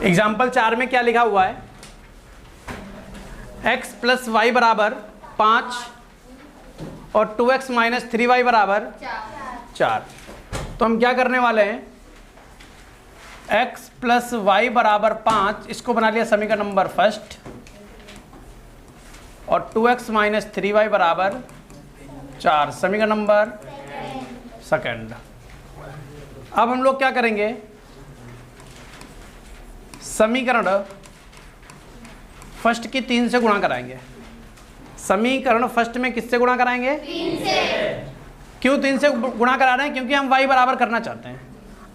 Example 4 में क्या लिखा हुआ है, x प्लस वाई बराबर 5 और 2x माइनस 3y बराबर 4। तो हम क्या करने वाले हैं, x प्लस वाई बराबर 5, इसको बना लिया समीकरण नंबर फर्स्ट, और 2x माइनस 3y बराबर 4 समीकरण नंबर सेकंड। अब हम लोग क्या करेंगे, समीकरण फर्स्ट की 3 से गुणा कराएंगे। समीकरण फर्स्ट में किससे गुणा कराएंगे, 3 से। क्यों 3 से गुणा करा रहे हैं, क्योंकि हम y बराबर करना चाहते हैं।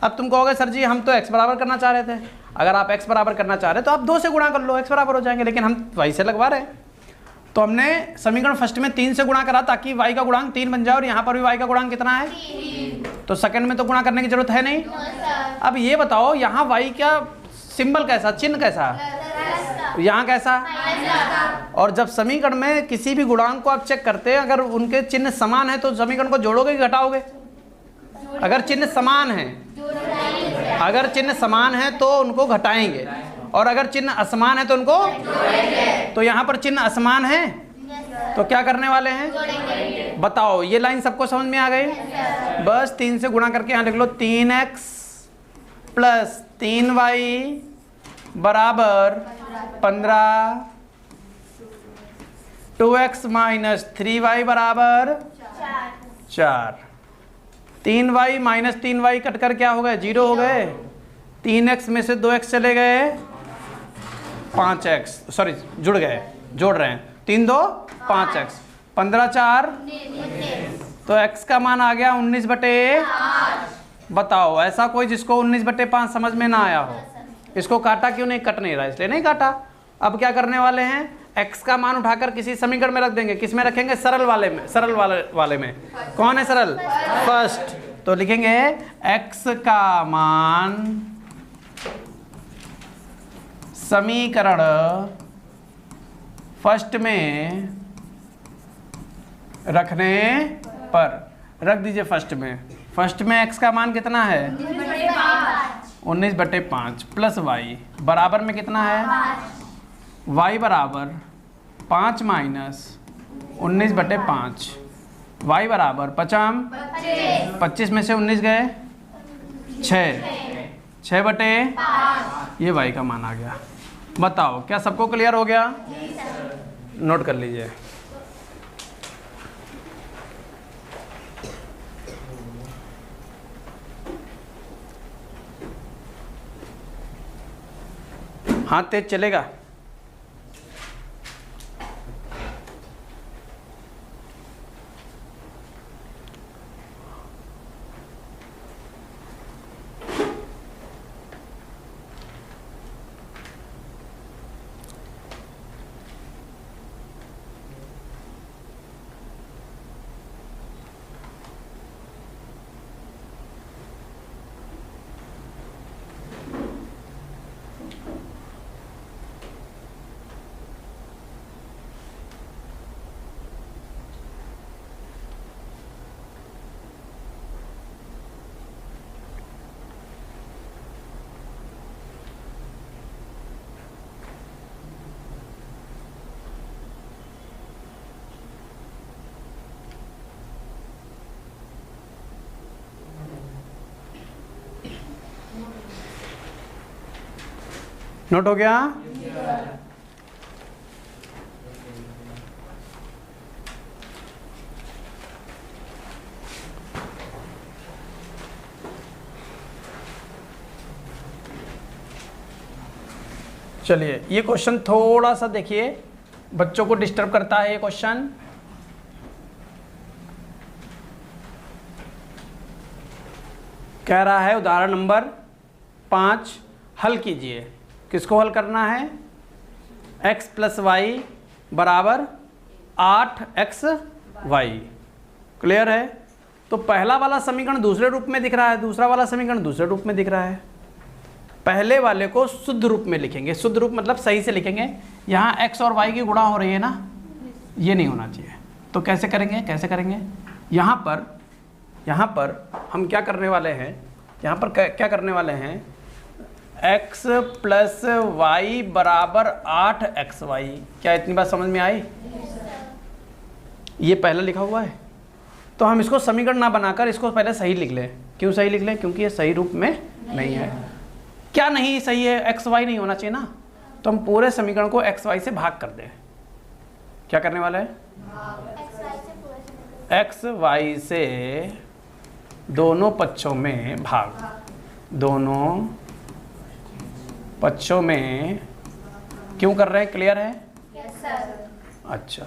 अब तुम कहोगे सर जी हम तो x बराबर करना चाह रहे थे। अगर आप x बराबर करना चाह रहे तो आप 2 से गुणा कर लो, x बराबर हो जाएंगे, लेकिन हम y से लगवा रहे हैं। तो हमने समीकरण फर्स्ट में 3 से गुणा करा ताकि y का गुणांक 3 बन जाए, और यहाँ पर भी y का गुणांक कितना है 3। तो सेकंड में तो गुणा करने की जरूरत है नहीं। अब ये बताओ यहाँ y का सिंबल कैसा, चिन्ह कैसा, यहाँ कैसा। और जब समीकरण में किसी भी गुणांक को आप चेक करते हैं, अगर उनके चिन्ह समान है तो समीकरण को जोड़ोगे कि घटाओगे। अगर चिन्ह समान है, अगर चिन्ह समान है तो उनको घटाएंगे, और अगर चिन्ह असमान है तो उनको तो यहाँ पर चिन्ह असमान है तो क्या करने वाले हैं, बताओ। ये लाइन सबको समझ में आ गई। बस 3 से गुणा करके यहाँ लिख लो, 3x प्लस 3y बराबर 15, 2x माइनस 3y बराबर 4। 3y माइनस 3y कट कर क्या हो गए, 0 हो गए। 3x में से 2x चले गए, 5x, सॉरी जुड़ गए, जोड़ रहे हैं, 3 2 5x, 15 4, तो x का मान आ गया 19/5। बताओ ऐसा कोई जिसको 19/5 समझ में ना आया हो। इसको काटा क्यों नहीं, कट नहीं रहा इसलिए नहीं काटा। अब क्या करने वाले हैं, x का मान उठाकर किसी समीकरण में रख देंगे। किस में रखेंगे, सरल वाले में। सरल वाले में कौन है सरल, फर्स्ट। तो लिखेंगे x का मान समीकरण फर्स्ट में रखने पर, रख दीजिए फर्स्ट में। फर्स्ट में x का मान कितना है 19/5 प्लस y बराबर में कितना है, y बराबर 5 माइनस 19/5, y बराबर 25 में से 19 गए 6/5, ये y का मान आ गया। बताओ क्या सबको क्लियर हो गया, नोट कर लीजिए। हाथ तेज चलेगा। नोट हो गया। चलिए ये क्वेश्चन थोड़ा सा देखिए, बच्चों को डिस्टर्ब करता है ये क्वेश्चन। कह रहा है उदाहरण नंबर 5 हल कीजिए। किसको हल करना है, x प्लस वाई बराबर 8xy। क्लियर है। तो पहला वाला समीकरण दूसरे रूप में दिख रहा है, दूसरा वाला समीकरण दूसरे रूप में दिख रहा है। पहले वाले को शुद्ध रूप में लिखेंगे, शुद्ध रूप मतलब सही से लिखेंगे। यहाँ x और y की गुणा हो रही है ना, ये नहीं होना चाहिए। तो कैसे करेंगे, कैसे करेंगे, यहाँ पर हम क्या करने वाले हैं, यहाँ पर क्या करने वाले हैं, x प्लस वाई बराबर 8xy। क्या इतनी बात समझ में आई? ये पहले लिखा हुआ है, तो हम इसको समीकरण ना बनाकर इसको पहले सही लिख लें। क्यों सही लिख लें? क्योंकि ये सही रूप में नहीं है। क्या नहीं सही है? एक्स वाई नहीं होना चाहिए ना, तो हम पूरे समीकरण को एक्स वाई से भाग कर दें। क्या करने वाला है? एक्स वाई से दोनों पक्षों में भाग, दोनों पक्षों में। क्यों कर रहे हैं? क्लियर है? Yes sir. अच्छा,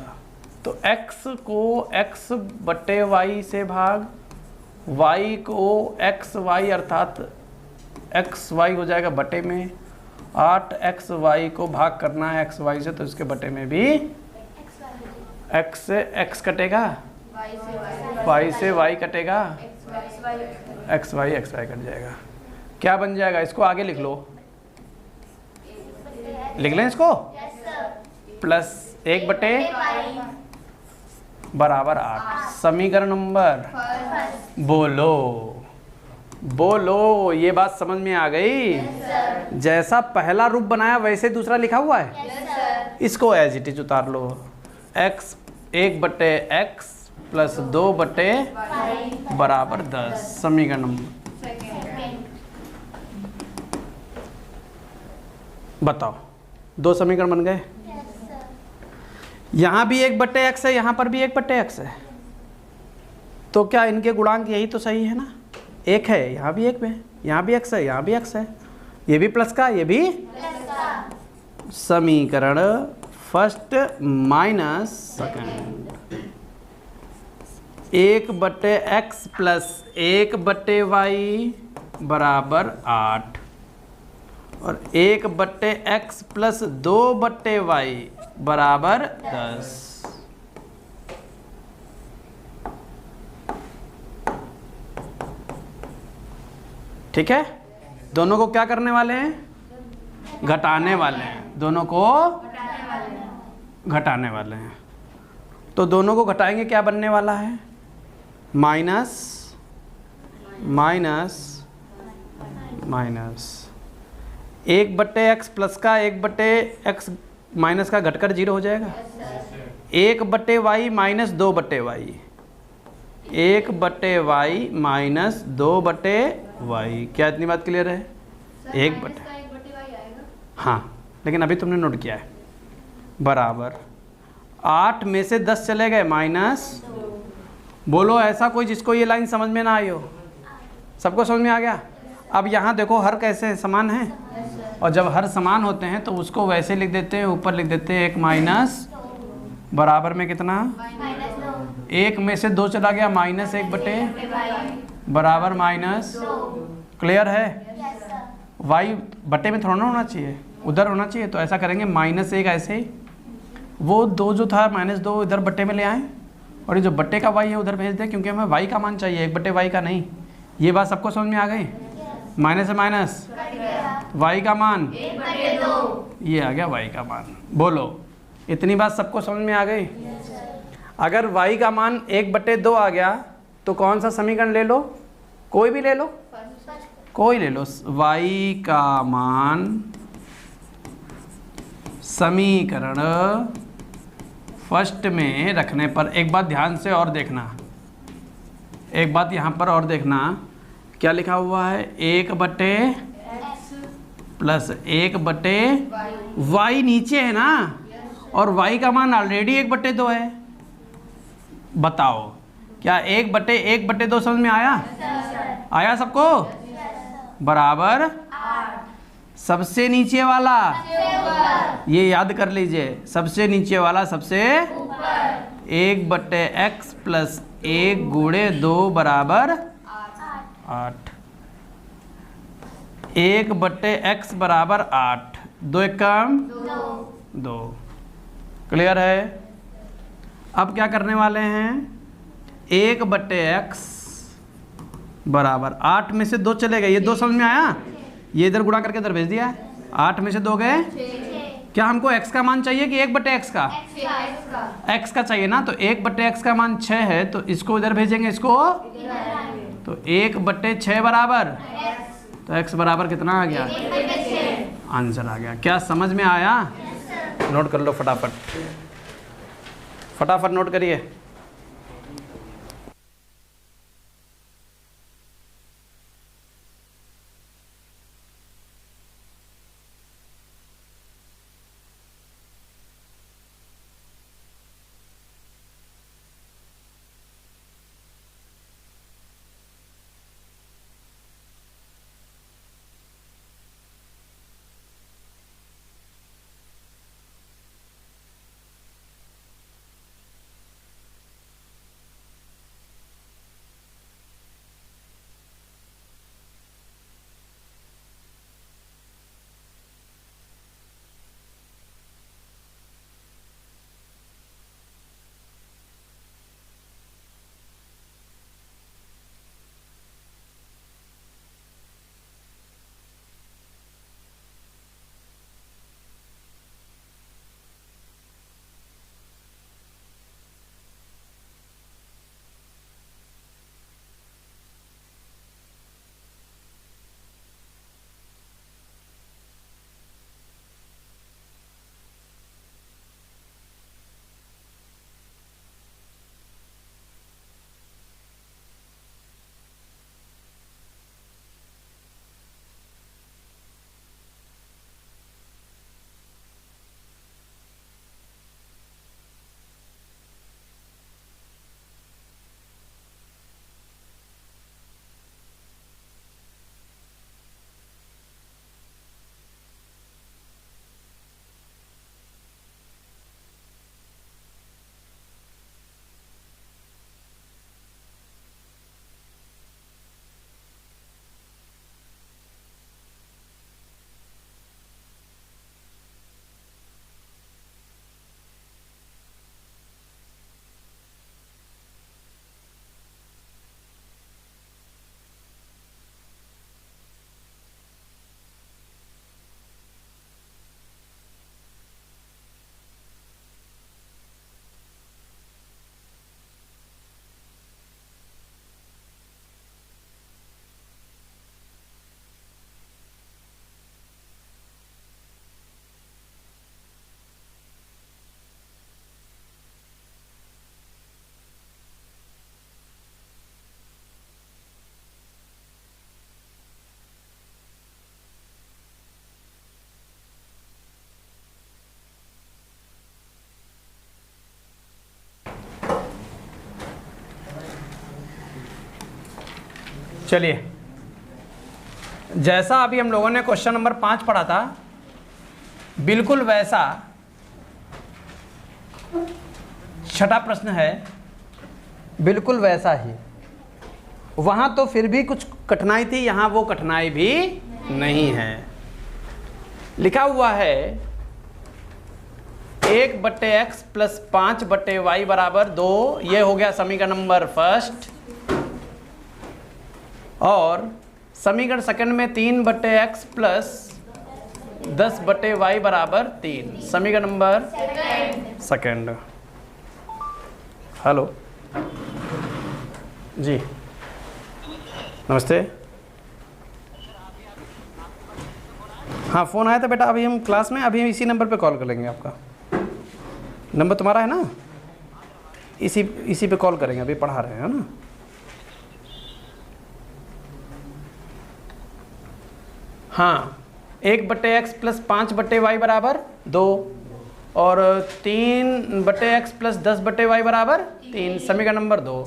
तो x को x बटे y से भाग, y को x y अर्थात x y हो जाएगा बटे में, 8xy को भाग करना है x y से, तो इसके बटे में भी x से x कटेगा, y से y कटेगा, x y कट जाएगा। क्या बन जाएगा? इसको आगे लिख लो, लिख लें इसको, प्लस 1 बटे बराबर 8। समीकरण नंबर बोलो, बोलो। ये बात समझ में आ गई? जैसा पहला रूप बनाया वैसे दूसरा लिखा हुआ है। इसको एज इट इज उतार लो। x 1 बटे x प्लस 2 बटे बराबर 10। समीकरण नंबर बताओ। 2 समीकरण बन गए। यहाँ भी 1 बटे x है, यहाँ पर भी 1 बटे x है, तो क्या इनके गुणांक यही तो सही है ना? 1 है, यहाँ भी 1 है, यहाँ भी x है, यहाँ भी x है, ये भी प्लस का, ये भी प्लस का। समीकरण फर्स्ट माइनस सेकंड। 1 बटे x प्लस 1 बटे y बराबर 8 और 1 बटे x प्लस 2 बटे y बराबर 10। ठीक है? दोनों को क्या करने वाले हैं? घटाने वाले हैं। दोनों को घटाने वाले हैं। तो दोनों को घटाएंगे, क्या बनने वाला है? माइनस माइनस माइनस 1 बटे एक्स प्लस का 1 बटे एक्स माइनस का घटकर 0 हो जाएगा। 1 बटे वाई माइनस 2 बटे वाई, 1 बटे वाई माइनस 2 बटे वाई। क्या इतनी बात क्लियर है? 1 बटे वाई आएगा। हाँ, लेकिन अभी तुमने नोट किया है। बराबर 8 में से 10 चले गए, माइनस। बोलो ऐसा कोई जिसको ये लाइन समझ में ना आई हो? सबको समझ में आ गया? अब यहाँ देखो हर कैसे समान है, और जब हर समान होते हैं तो उसको वैसे लिख देते हैं, ऊपर लिख देते हैं 1 माइनस बराबर में कितना? 1 में से 2 चला गया, माइनस 1 बटे बराबर माइनस। क्लियर है? वाई बटे में थोड़ा ना होना चाहिए, उधर होना चाहिए। तो ऐसा करेंगे, -1 ऐसे ही, वो 2 जो था -2 इधर बटे में ले आए, और ये जो बटे का वाई है उधर भेज दें, क्योंकि हमें वाई का मान चाहिए, 1 बटे वाई का नहीं। ये बात सबको समझ में आ गई? माइनस से माइनस वाई का मान 1/2, ये आ गया वाई का मान। बोलो, इतनी बात सबको समझ में आ गई? अगर वाई का मान 1/2 आ गया तो कौन सा समीकरण ले लो? कोई भी ले लो, कोई ले लो। वाई का मान समीकरण फर्स्ट में रखने पर, एक बात ध्यान से और देखना, एक बात यहाँ पर और देखना, क्या लिखा हुआ है? 1 बटे प्लस 1 बटे वाई नीचे है ना, और वाई का मान ऑलरेडी 1/2 है। बताओ, क्या 1/2 समझ में आया? आया सबको? बराबर सबसे नीचे वाला, ये याद कर लीजिए, सबसे नीचे वाला सबसे 1 बटे एक्स प्लस 1 गुणे 2 बराबर 8। 1 बटे एक्स बराबर 8, 2 1 कम 2। क्लियर है? अब क्या करने वाले हैं? 1 बटे एक्स बराबर 8 में से 2 चले गए, ये 2 समझ में आया? ये इधर गुणा करके इधर भेज दिया। 8 में से 2 गए, क्या हमको x का मान चाहिए कि 1 बटे x का? x का चाहिए ना, तो 1 बटे x का मान 6 है, तो इसको इधर भेजेंगे, इसको तो 1 बटे 6 बराबर, तो x बराबर कितना आ गया? आंसर आ गया। क्या समझ में आया? नोट कर लो फटाफट, फटाफट नोट करिए। चलिए, जैसा अभी हम लोगों ने क्वेश्चन नंबर 5 पढ़ा था, बिल्कुल वैसा छठा प्रश्न है, बिल्कुल वैसा ही। वहाँ तो फिर भी कुछ कठिनाई थी, यहाँ वो कठिनाई भी नहीं है। लिखा हुआ है 1/x प्लस 5/y बराबर 2, ये हो गया समीकरण नंबर फर्स्ट। और समीकरण सेकंड में 3/x प्लस 10/y बराबर 3, समीकरण नंबर सेकंड। हेलो जी, नमस्ते। हाँ, फ़ोन आया था बेटा, अभी हम क्लास में, अभी इसी नंबर पे कॉल कर लेंगे। आपका नंबर तुम्हारा है ना? इसी पे कॉल करेंगे, अभी पढ़ा रहे हैं ना। हाँ, 1/x प्लस 5/y बराबर 2 और 3/x प्लस 10/y बराबर 3, समीकरण नंबर 2।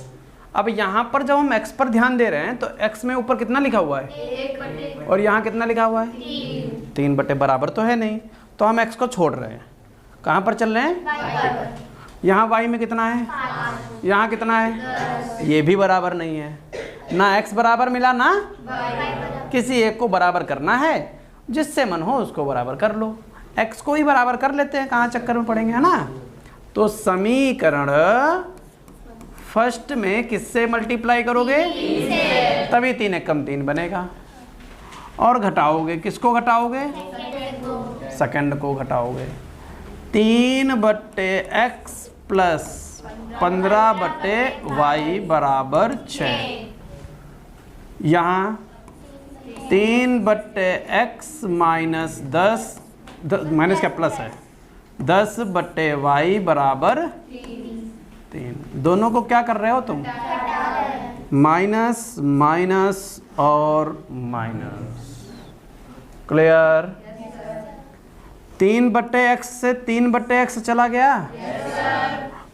अब यहाँ पर जब हम x पर ध्यान दे रहे हैं तो x में ऊपर कितना लिखा हुआ है 1/, और यहाँ कितना लिखा हुआ है 3 बटे, बराबर तो है नहीं, तो हम x को छोड़ रहे हैं। कहाँ पर चल रहे हैं? यहाँ y में कितना है, यहाँ कितना है, ये भी बराबर नहीं है। ना x बराबर मिला ना किसी एक को बराबर करना है, जिससे मन हो उसको बराबर कर लो। x को ही बराबर कर लेते हैं, कहाँ चक्कर में पड़ेंगे, है ना। तो समीकरण फर्स्ट में किससे मल्टीप्लाई करोगे? तभी 3 एकम 3 बनेगा। और घटाओगे, किसको घटाओगे? सेकंड को घटाओगे। 3/x प्लस 15/y बराबर 6। यहाँ 3/x माइनस 10 माइनस क्या प्लस है 10/y बराबर 3। दोनों को क्या कर रहे हो तुम? माइनस माइनस और माइनस। क्लियर? 3/x से 3/x चला गया।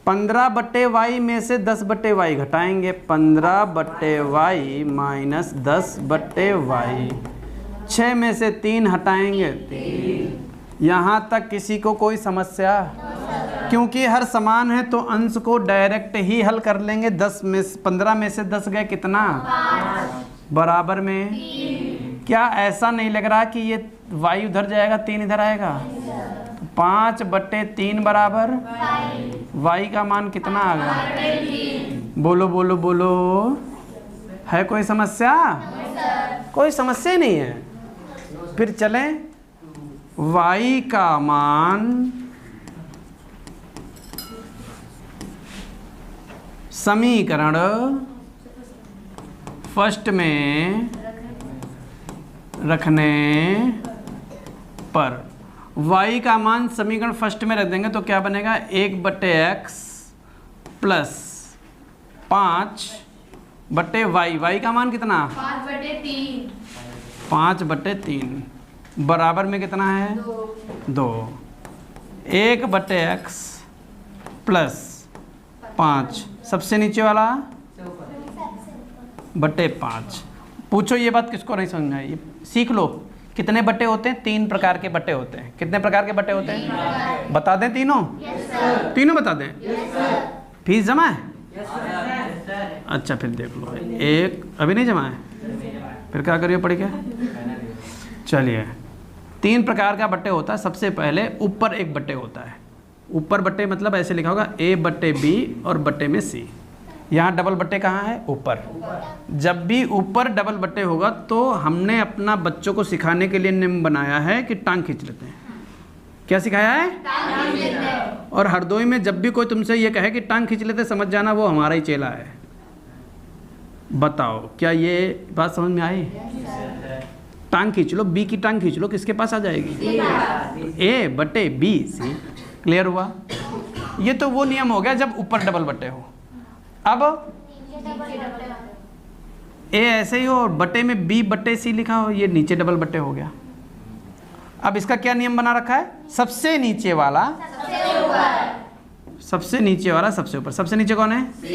15/y में से 10/y घटाएंगे। 15/y minus 10/y। 6 में से 3 हटाएंगे 3। यहाँ तक किसी को कोई समस्या? क्योंकि हर समान है तो अंश को डायरेक्ट ही हल कर लेंगे। 15 में से 10 गए कितना? 5 बराबर में 3। क्या ऐसा नहीं लग रहा कि ये y उधर जाएगा 3 इधर आएगा? तो 5/3 बराबर y का मान कितना आ गया? बोलो बोलो बोलो। है कोई समस्या? कोई समस्या ही नहीं है। फिर चलें, y का मान समीकरण फर्स्ट में रखने पर y का मान समीकरण फर्स्ट में रख देंगे तो क्या बनेगा? 1/x plus 5/y। y का मान कितना? 5/3। 5/3 बराबर में कितना है? 2। 1/x प्लस 5 सबसे नीचे वाला /5। पूछो ये बात किसको नहीं समझ में आई? सीख लो। कितने बट्टे होते हैं? 3 प्रकार के बट्टे होते हैं। कितने प्रकार के बट्टे होते हैं? बता दें तीनों? तीनों बता दें। फीस जमा है? अच्छा फिर देख लो। एक अभी नहीं जमा है, फिर क्या करिए पढ़ के। चलिए, 3 प्रकार का बट्टे होता है। सबसे पहले ऊपर एक बट्टे होता है। ऊपर बट्टे मतलब ऐसे लिखा होगा a/b और बट्टे में c। यहाँ डबल बट्टे कहाँ है? ऊपर। जब भी ऊपर डबल बट्टे होगा तो हमने अपना बच्चों को सिखाने के लिए नियम बनाया है कि टांग खींच लेते हैं। क्या सिखाया है? टांग खींच लेते हैं। और हरदोई में जब भी कोई तुमसे ये कहे कि टांग खींच लेते, समझ जाना वो हमारा ही चेला है। बताओ क्या ये बात समझ में आई? टांग खींच लो, बी की टांग खींच लो, किसके पास आ जाएगी? a/b c। क्लियर हुआ? ये तो वो नियम हो गया जब ऊपर डबल बट्टे हो। अब ए ऐसे ही हो और बट्टे में b/c लिखा हो, ये नीचे डबल बट्टे हो गया। अब इसका क्या नियम बना रखा है? सबसे नीचे वाला सबसे नीचे वाला सबसे ऊपर। सबसे नीचे कौन है? c।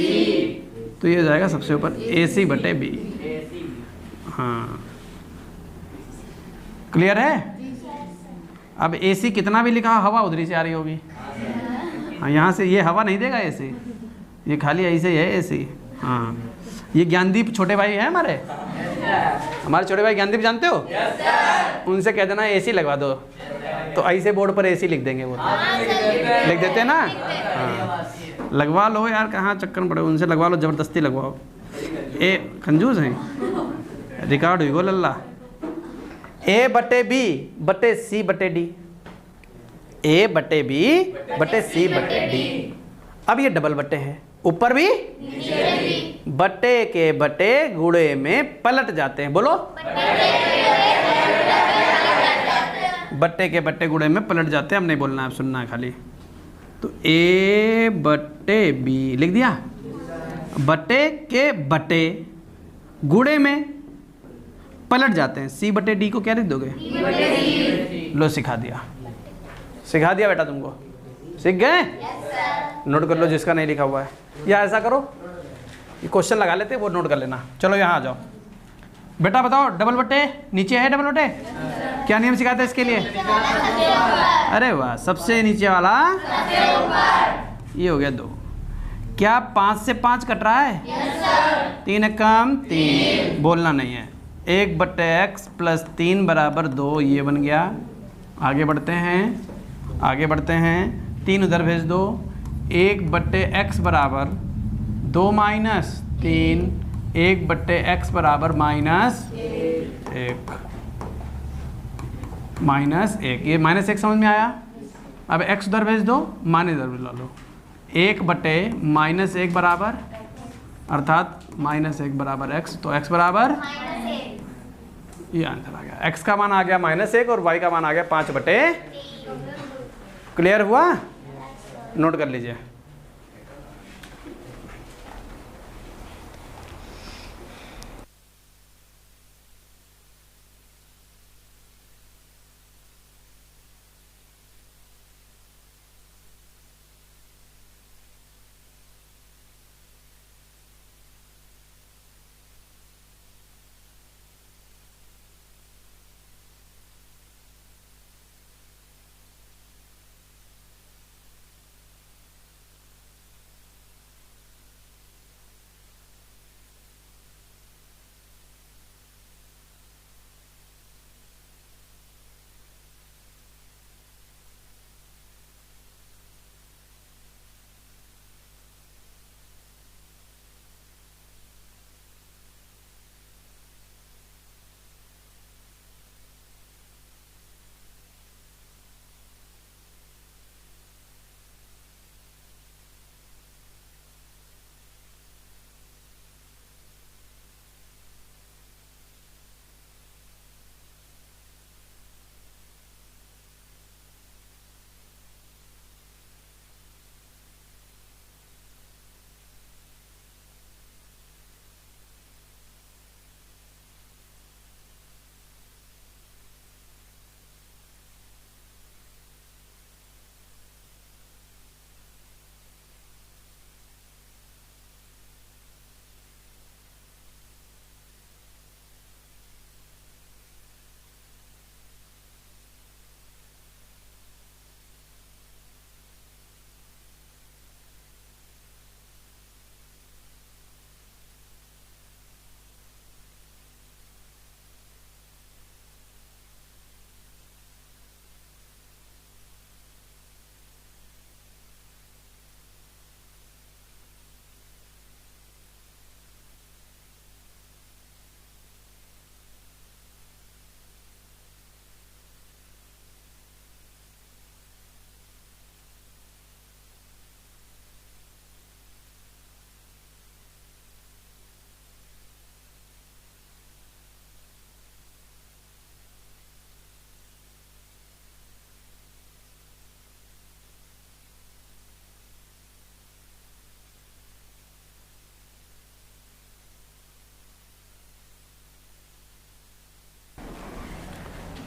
तो ये हो जाएगा सबसे ऊपर ac/b। हाँ, क्लियर है? अब AC कितना भी लिखा हवा उधरी से आ रही होगी। हाँ, यहाँ से ये हवा नहीं देगा AC, ये खाली ऐसे ही है AC। हाँ, ये ज्ञानदीप छोटे भाई हैं हमारे। हमारे छोटे भाई ज्ञानदीप जानते हो? उनसे कह देना AC लगवा दो, तो ऐसे बोर्ड पर AC लिख देंगे। वो लिख देते हैं ना। हाँ, लगवा लो यार, कहाँ चक्कर पड़े। उनसे लगवा लो, ज़बरदस्ती लगवाओ। ए कंजूस हैं, रिकॉर्ड हुई गो लल्ला। a/b/c/d, a/b/c/d। अब ये डबल बट्टे हैं, ऊपर भी बट्टे के बट्टे गुणे में पलट जाते हैं। बोलो, बट्टे के बट्टे गुणे में पलट जाते हैं। अब नहीं बोलना है, अब सुनना है खाली। तो a/b लिख दिया, बट्टे के बट्टे गुणे में पलट जाते हैं। c/d को क्या लिख दोगे? लो, सिखा दिया, सिखा दिया बेटा तुमको। सीख गए? नोट कर लो जिसका नहीं लिखा हुआ है। या ऐसा करो, ये क्वेश्चन लगा लेते, वो नोट कर लेना। चलो यहाँ आ जाओ बेटा, बताओ डबल बट्टे नीचे है। डबल बट्टे क्या नियम सिखाते हैं इसके लिए? अरे वाह, सबसे नीचे वाला ये हो गया 2। क्या 5 से 5 कट रहा है? 3 कम 3, बोलना नहीं है। 1/x प्लस 3 बराबर 2, ये बन गया। आगे बढ़ते हैं, आगे बढ़ते हैं। 3 उधर भेज दो। 1/x बराबर 2 माइनस 3, 1/x बराबर -1 -1। ये -1 समझ में आया? अब x उधर भेज दो, मान इधर ला लो। 1/-1 बराबर, अर्थात -1 बराबर x, तो x बराबर ये आंसर आ गया। x का मान आ गया -1 और y का मान आ गया 5/3। क्लियर हुआ? नोट कर लीजिए।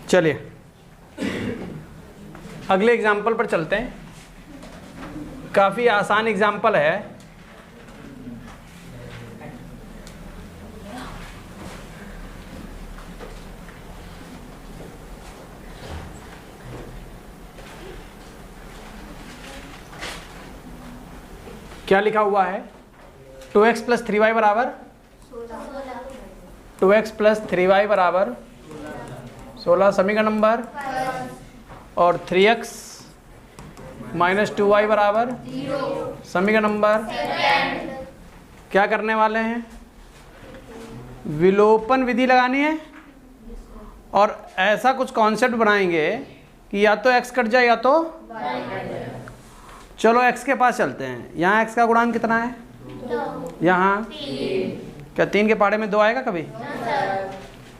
चलिए अगले एग्जाम्पल पर चलते हैं। काफ़ी आसान एग्जाम्पल है। क्या लिखा हुआ है? 2x + 3y बराबर 2x + 3y बराबर 16 समीकरण नंबर, और 3x - 2y बराबर समीकरण नंबर। क्या करने वाले हैं? विलोपन विधि लगानी है और ऐसा कुछ कॉन्सेप्ट बनाएंगे कि या तो x कट जाए या तो चलो x के पास चलते हैं। यहाँ x का गुणांक कितना है? यहाँ क्या 3 के पहाड़े में 2 आएगा कभी?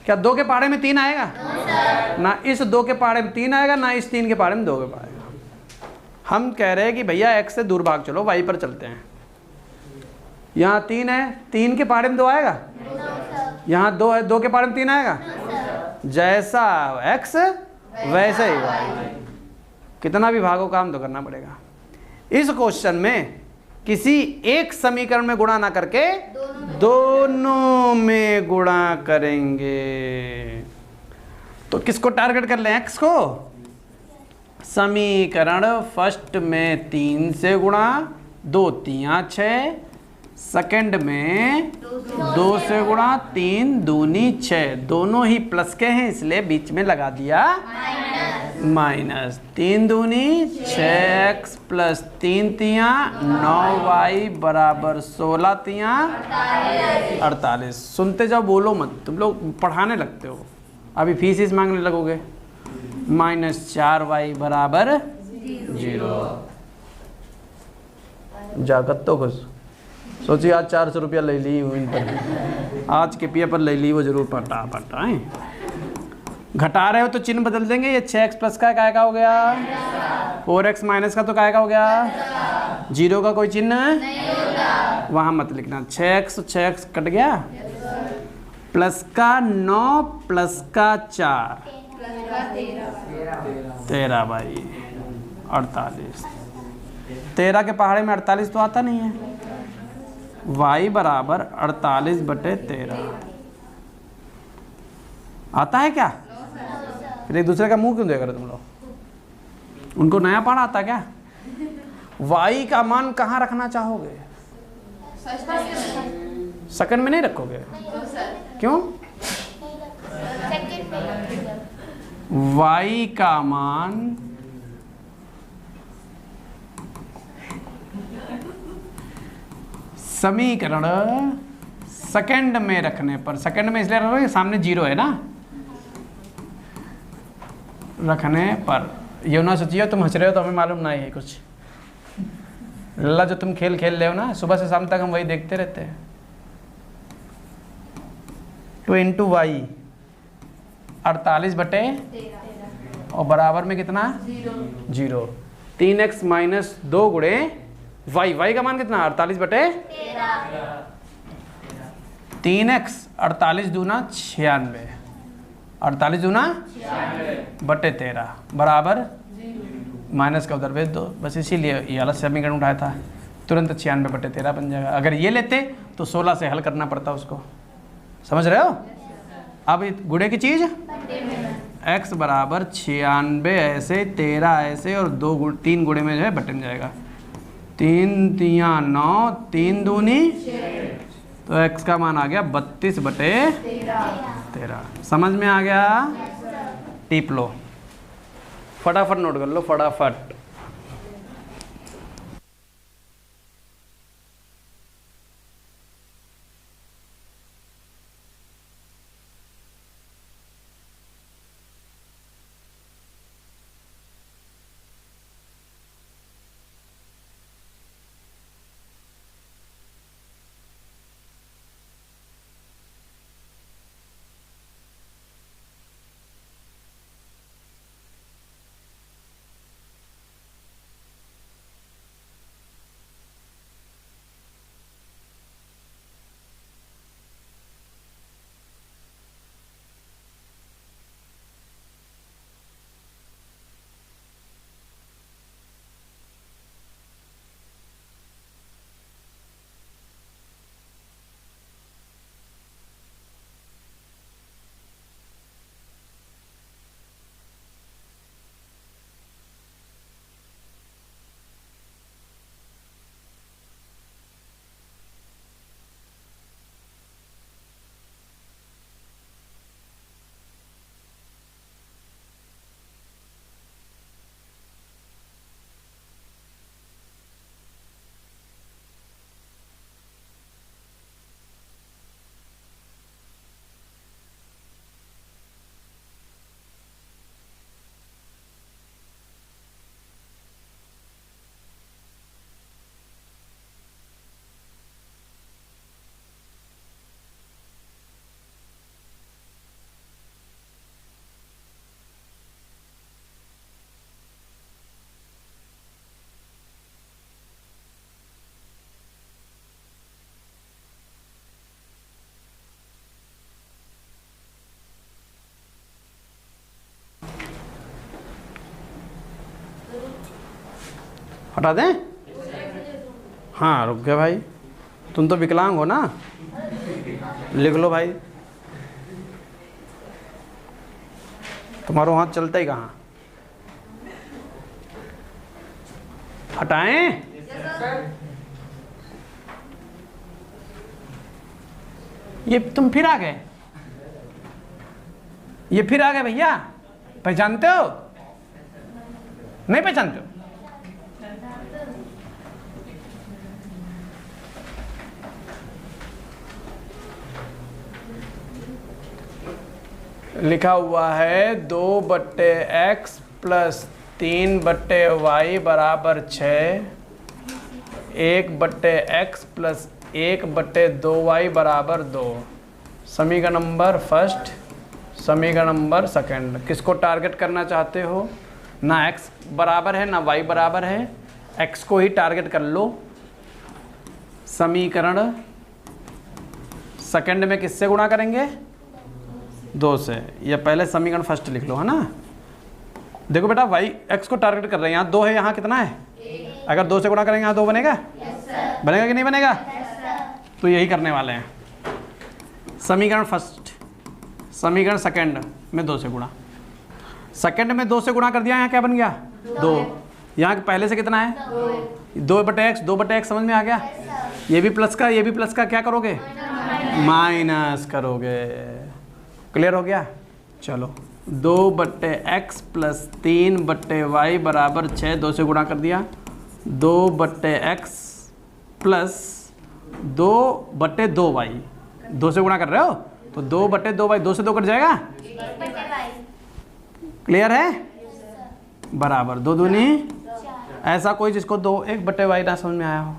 क्या 2 के पहाड़े में 3 आएगा? ना इस 2 के पहाड़े में 3 आएगा, ना इस 3 के पहाड़े में 2 के पहाड़े आएगा। हम कह रहे हैं कि भैया x से दूर भाग चलो, y पर चलते हैं। यहाँ 3 है, 3 के पहाड़े में 2 आएगा? यहाँ 2 है, 2 के पहाड़े में 3 आएगा? जैसा x वैसे ही y। कितना भी भागो काम तो करना पड़ेगा। इस क्वेश्चन में किसी एक समीकरण में गुणा ना करके दोनों में गुणा करेंगे। तो किसको टारगेट कर लें? x को। समीकरण फर्स्ट में 3 से गुणा, 2 3 6, सेकंड में 2 से गुणा, 3 दूनी 6, दोनों ही प्लस के हैं इसलिए बीच में लगा दिया माइनस। 3 दूनी 6x + 3 तियाँ 9y बराबर 16 तियाँ 48। सुनते जाओ, बोलो मत, तुम लोग पढ़ाने लगते हो, अभी फीस मांगने लगोगे। -4y बराबर 0। जागत तो खुश सोचिए, आज 400 रुपया ले ली इन पर, आज के पिया पर ले ली वो जरूर पटा है। घटा रहे हो तो चिन्ह बदल देंगे। ये 6x प्लस का काय का हो गया, 4x माइनस का तो काय का हो गया, 0 का कोई चिन्ह नहीं होता, वहाँ मत लिखना। 6x कट गया, प्लस का 9 प्लस का 4 13 भाई 48। 13 के पहाड़े में 48 तो आता नहीं है। y बराबर 48/13 आता है क्या? फिर एक दूसरे का मुंह क्यों देख रहे तुम लोग? उनको नया पढ़ा आता क्या? y का मान कहाँ रखना चाहोगे? सेकंड में नहीं रखोगे? क्यों? y का मान समीकरण सेकंड में रखने पर, सेकंड में इसलिए रख रहे हैं सामने 0 है ना, रखने पर। ये ना सोचिए तुम हंस रहे हो तो हमें मालूम नहीं है कुछ। लल्ला जो तुम खेल खेल रहे हो ना, सुबह से शाम तक हम वही देखते रहते हैं। 2 इंटू वाई 48/13 और बराबर में कितना 0। 3x माइनस 2 गुणे वाई का मान कितना 48/13। 3x 48 दूना 96, 48 दूना 96/13 बराबर माइनस का उधर भेज दो। बस इसीलिए ये अलग समीकरण उठाया था, तुरंत 96/13 बन जाएगा। अगर ये लेते तो 16 से हल करना पड़ता उसको, समझ रहे हो? अब गुणे की चीज़ x बराबर 96 ऐसे, 13 ऐसे और 3 गुणे में जो है बटे में जाएगा। 3 तिया 9, 3 दूनी, तो x का मान आ गया 32/13। समझ में आ गया? टिप लो, फटाफट नोट कर लो, फटाफट। हटा दें? हाँ रुक गए भाई, तुम तो विकलांग हो ना, लिख लो भाई। तुम्हारा हाथ चलता ही कहाँ? हटाएं? ये तुम फिर आ गए, ये फिर आ गए भैया। पहचानते हो? नहीं पहचानते हो? लिखा हुआ है 2/x प्लस 3/y बराबर 6, 1/x प्लस 1/2y बराबर 2। समीकरण नंबर फर्स्ट, समीकरण नंबर सेकंड, किसको टारगेट करना चाहते हो? ना x बराबर है ना y बराबर है, x को ही टारगेट कर लो। समीकरण सेकंड में किससे गुणा करेंगे? 2 से। या पहले समीकरण फर्स्ट लिख लो, है ना। देखो बेटा y x को टारगेट कर रहे हैं, यहाँ 2 है, यहाँ कितना है? अगर 2 से गुणा करेंगे यहाँ 2 बनेगा? बनेगा कि नहीं बनेगा? तो यही करने वाले हैं। समीकरण फर्स्ट, समीकरण सेकंड में 2 से गुणा, सेकंड में 2 से गुणा कर दिया, यहाँ क्या बन गया? 2। यहाँ पहले से कितना है? 2/x, 2/x समझ में आ गया? ये भी प्लस का, ये भी प्लस का, क्या करोगे? माइनस करोगे। क्लियर हो गया? चलो 2/x प्लस 3/y बराबर 6, 2 से गुणा कर दिया। 2/x प्लस 2/2y, 2 से गुणा कर रहे हो तो 2/2y, 2 से 2 कट जाएगा। क्लियर है? बराबर 2 दूनी। ऐसा कोई जिसको 1/y ना समझ में आया हो?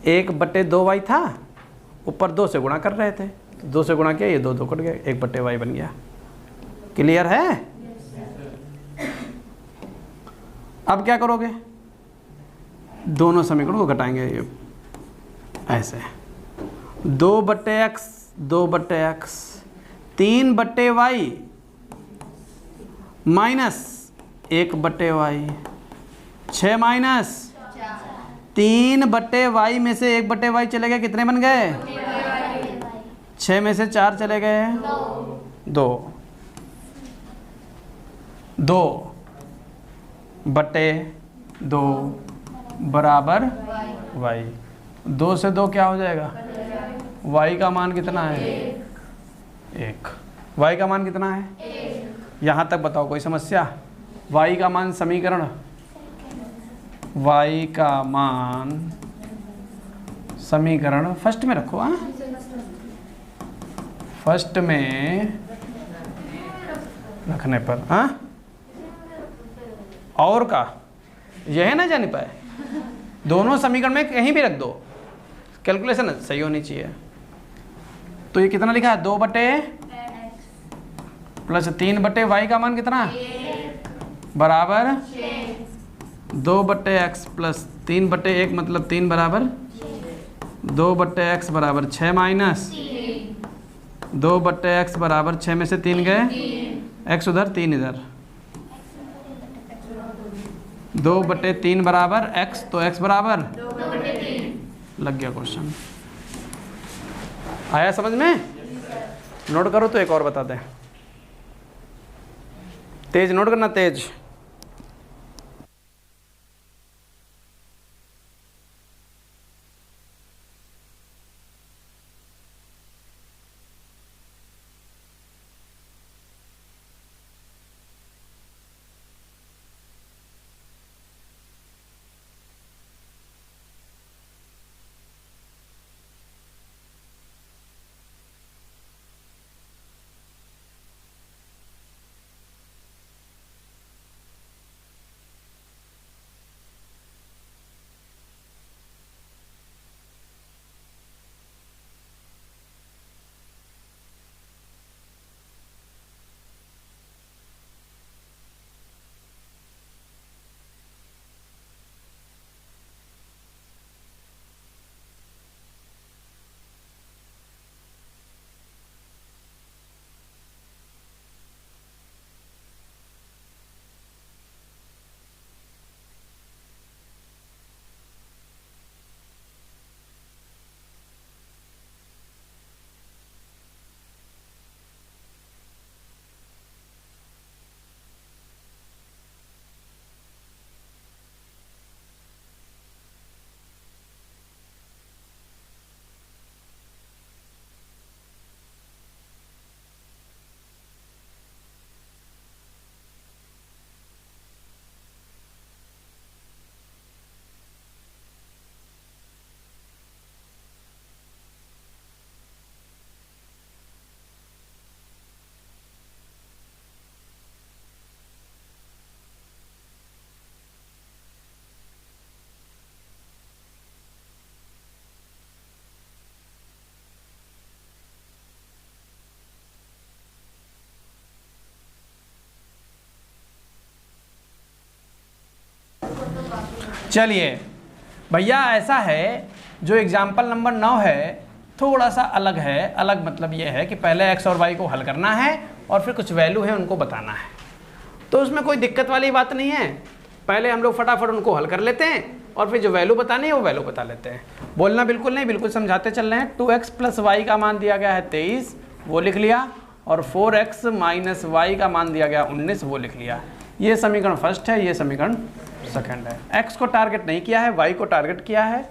1/2y था, ऊपर 2 से गुणा कर रहे थे, 2 से गुणा किया, ये 2 कट गया, 1/y बन गया। क्लियर है? अब क्या करोगे? दोनों समीकरणों को घटाएंगे ये ऐसे। 2/x 2/x, 3/y minus 1/y, 6 minus 3/y में से 1/y चले गए, कितने बन गए? 6 में से 4 चले गए, 2। 2/2 बराबर y। 2 से 2 क्या हो जाएगा? y का मान कितना है? 1। y का मान कितना है? यहाँ तक बताओ, कोई समस्या? y का मान समीकरण, y का मान समीकरण फर्स्ट में रखो। हाँ, फर्स्ट में रखने पर, हाँ, और का यह है ना, जान पाए दोनों समीकरण में कहीं भी रख दो, कैलकुलेशन सही होनी चाहिए। तो ये कितना लिखा है? 2/x प्लस 3/y का मान कितना? बराबर 2/x प्लस 3/1 मतलब 3 बराबर 2/x बराबर 6 माइनस 2/x बराबर 6 में से 3 गए, x उधर 3 इधर, 2/3 बराबर x, तो x बराबर 2/3 लग गया क्वेश्चन। आया समझ में? नोट करो तो एक और बता दें, तेज नोट करना, तेज। चलिए भैया, ऐसा है जो एग्जाम्पल नंबर 9 है थोड़ा सा अलग है। अलग मतलब ये है कि पहले x और y को हल करना है और फिर कुछ वैल्यू है उनको बताना है। तो उसमें कोई दिक्कत वाली बात नहीं है। पहले हम लोग फटाफट उनको हल कर लेते हैं और फिर जो वैल्यू बतानी है वो वैल्यू बता लेते हैं। बोलना बिल्कुल नहीं, बिल्कुल समझाते चल रहे हैं। 2x + y का मान दिया गया है 23, वो लिख लिया, और 4x - y का मान दिया गया 19, वो लिख लिया। ये समीकरण फर्स्ट है, ये समीकरण सेकंड है। x को टारगेट नहीं किया है, y को टारगेट किया है।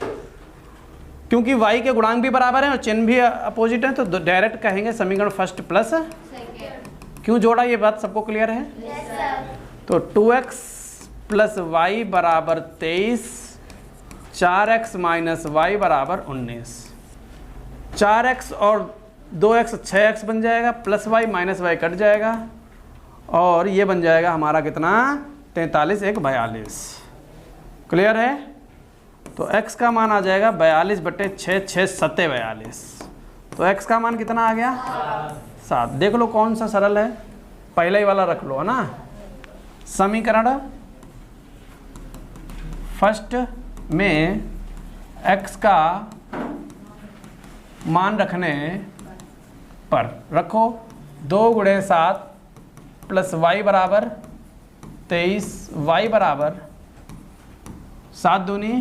क्योंकि y के गुणांक भी बराबर हैं और चिन्ह भी अपोजिट है, तो डायरेक्ट कहेंगे समीकरण फर्स्ट प्लस सेकंड। क्यों जोड़ा, ये बात सबको क्लियर है? तो 2x + y = 23, 4x - y = 19। 4x और 2x 6x बन जाएगा, plus y minus y cut जाएगा, और ये बन जाएगा हमारा कितना, 43 1 42। क्लियर है? तो x का मान आ जाएगा 42/6, 6 7 42। तो x का मान कितना आ गया? 7। देख लो कौन सा सरल है, पहला ही वाला रख लो, है ना। समीकरण फर्स्ट में x का मान रखने पर रखो 2 × 7 + y = 23, y = 7 दूनी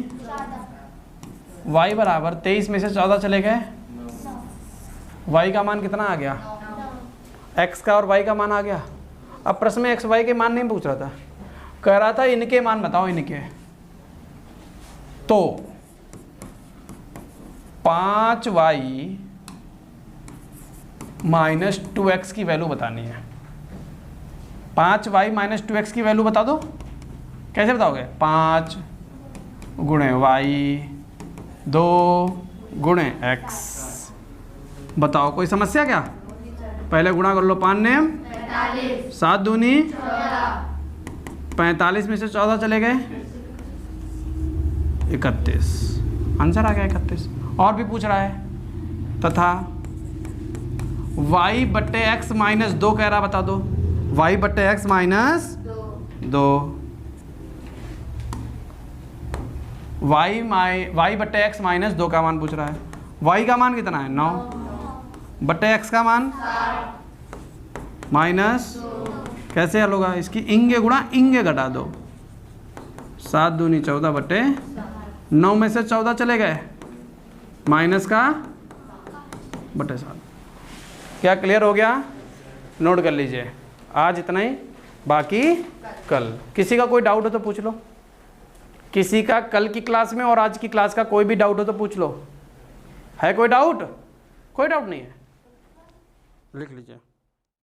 y = 23 में से 14 चले गए, y का मान कितना आ गया? x का और y का मान आ गया। अब प्रश्न में x y के मान नहीं पूछ रहा था, कह रहा था इनके मान बताओ, इनके। तो 5y - 2x की वैल्यू बतानी है। 5y - 2x की वैल्यू बता दो। कैसे बताओगे? 5 × y 2 × x। बताओ कोई समस्या क्या? पहले गुणा कर लो, 5 ने 7 दूनी 45 में से 14 चले गए 31, आंसर आ गया 31। और भी पूछ रहा है, तथा y/x - 2 कह रहा, बता दो। y/x - 2, y/x - 2 का मान पूछ रहा है। y का मान कितना है? 9, बट्टे x का मान माइनस, कैसे हल होगा? इसकी इंगे गुणा इंगे घटा दो, 7 दूनी 14/9 में से 14 चले गए, माइनस का /7। क्या क्लियर हो गया? नोट कर लीजिए। आज इतना ही, बाकी कल। किसी का कोई डाउट हो तो पूछ लो। किसी का कल की क्लास में और आज की क्लास का कोई भी डाउट हो तो पूछ लो। है कोई डाउट? कोई डाउट नहीं है, लिख लीजिए।